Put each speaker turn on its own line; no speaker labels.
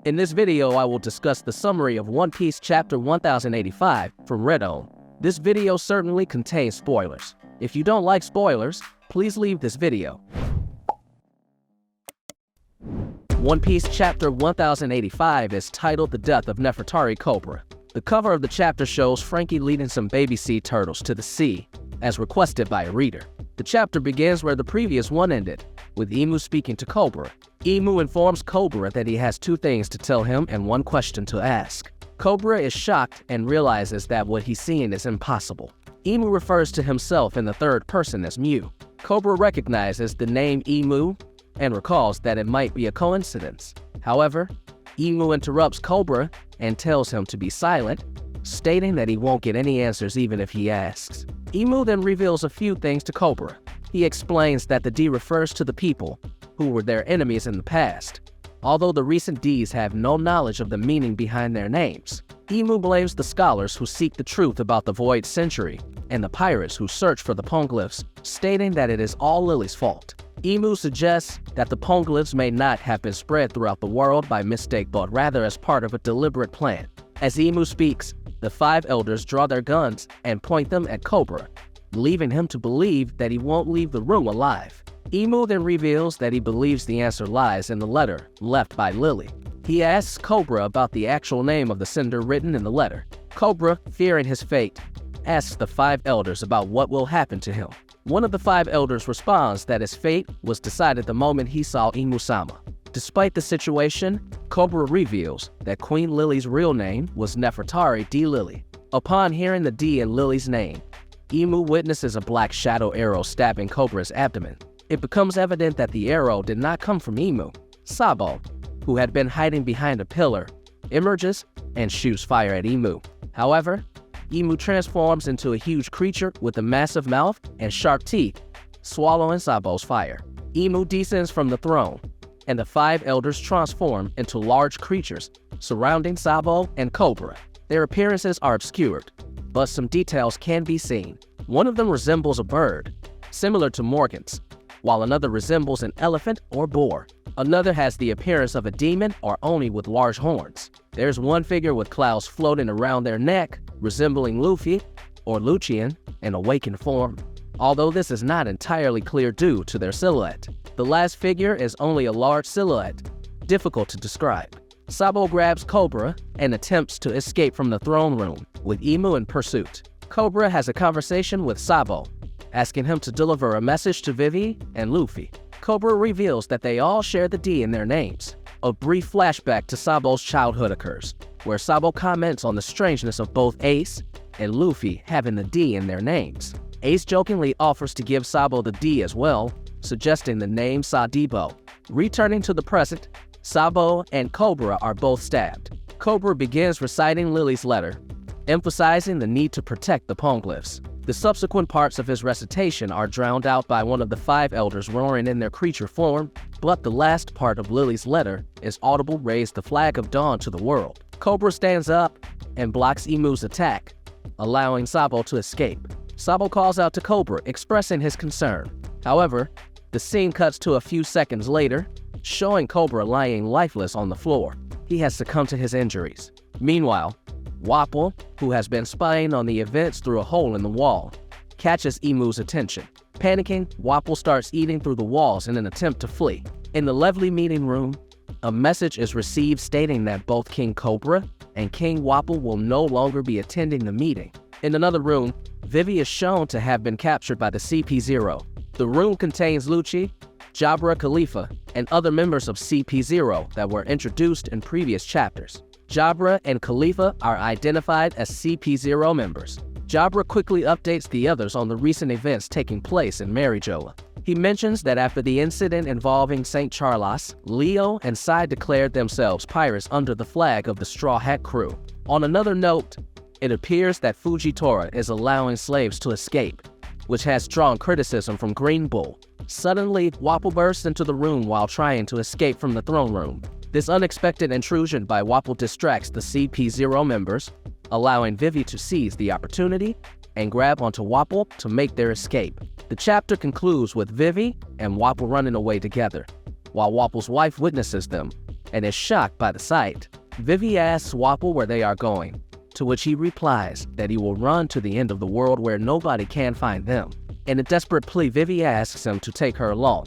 In this video, I will discuss the summary of One Piece Chapter 1085 from Redon. This video certainly contains spoilers. If you don't like spoilers, please leave this video. One Piece Chapter 1085 is titled The Death of Nefertari Cobra. The cover of the chapter shows Frankie leading some baby sea turtles to the sea, as requested by a reader. The chapter begins where the previous one ended, with Imu speaking to Cobra. Imu informs Cobra that he has two things to tell him and one question to ask. Cobra is shocked and realizes that what he's seeing is impossible. Imu refers to himself in the third person as Mu. Cobra recognizes the name Imu and recalls that it might be a coincidence. However, Imu interrupts Cobra and tells him to be silent, stating that he won't get any answers even if he asks. Imu then reveals a few things to Cobra. He explains that the D refers to the people who were their enemies in the past, although the recent Ds have no knowledge of the meaning behind their names. Imu blames the scholars who seek the truth about the Void Century and the pirates who search for the poneglyphs, stating that it is all Lily's fault. Imu suggests that the poneglyphs may not have been spread throughout the world by mistake but rather as part of a deliberate plan. As Imu speaks, the five elders draw their guns and point them at Cobra, leaving him to believe that he won't leave the room alive. Imu then reveals that he believes the answer lies in the letter left by Lily. He asks Cobra about the actual name of the sender written in the letter. Cobra, fearing his fate, asks the five elders about what will happen to him. One of the five elders responds that his fate was decided the moment he saw Imu-sama. Despite the situation, Cobra reveals that Queen Lily's real name was Nefertari D. Lily. Upon hearing the D in Lily's name, Imu witnesses a black shadow arrow stabbing Cobra's abdomen. It becomes evident that the arrow did not come from Imu. Sabo, who had been hiding behind a pillar, emerges and shoots fire at Imu. However, Imu transforms into a huge creature with a massive mouth and sharp teeth, swallowing Sabo's fire. Imu descends from the throne, and the five elders transform into large creatures surrounding Sabo and Cobra. Their appearances are obscured, but some details can be seen. One of them resembles a bird, similar to Morgan's, while another resembles an elephant or boar. Another has the appearance of a demon or Oni with large horns. There's one figure with clouds floating around their neck, resembling Luffy or Lucian in awakened form, although this is not entirely clear due to their silhouette. The last figure is only a large silhouette, difficult to describe. Sabo grabs Cobra and attempts to escape from the throne room, with Imu in pursuit. Cobra has a conversation with Sabo, asking him to deliver a message to Vivi and Luffy. Cobra reveals that they all share the D in their names. A brief flashback to Sabo's childhood occurs, where Sabo comments on the strangeness of both Ace and Luffy having the D in their names. Ace jokingly offers to give Sabo the D as well, suggesting the name Sadibo. Returning to the present, Sabo and Cobra are both stabbed. Cobra begins reciting Lily's letter, emphasizing the need to protect the poneglyphs. The subsequent parts of his recitation are drowned out by one of the five elders roaring in their creature form, but the last part of Lily's letter is audible: raise the flag of dawn to the world. Cobra stands up and blocks Imu's attack, allowing Sabo to escape. Sabo calls out to Cobra, expressing his concern. However, the scene cuts to a few seconds later, showing Cobra lying lifeless on the floor. He has succumbed to his injuries. Meanwhile, Wapol, who has been spying on the events through a hole in the wall, catches Imu's attention. Panicking, Wapol starts eating through the walls in an attempt to flee. In the lovely meeting room, a message is received stating that both King Cobra and King Wapol will no longer be attending the meeting. In another room, Vivi is shown to have been captured by the CP0. The room contains Lucci, Jabra Khalifa, and other members of CP0 that were introduced in previous chapters. Jabra and Khalifa are identified as CP0 members. Jabra quickly updates the others on the recent events taking place in Marijoa. He mentions that after the incident involving St. Charles, Leo and Sai declared themselves pirates under the flag of the Straw Hat Crew. On another note, it appears that Fujitora is allowing slaves to escape, which has drawn criticism from Green Bull. Suddenly, Wapol bursts into the room while trying to escape from the throne room. This unexpected intrusion by Wapol distracts the CP0 members, allowing Vivi to seize the opportunity and grab onto Wapol to make their escape. The chapter concludes with Vivi and Wapol running away together, while Wapol's wife witnesses them, and is shocked by the sight. Vivi asks Wapol where they are going, to which he replies that he will run to the end of the world where nobody can find them. In a desperate plea, Vivi asks him to take her along.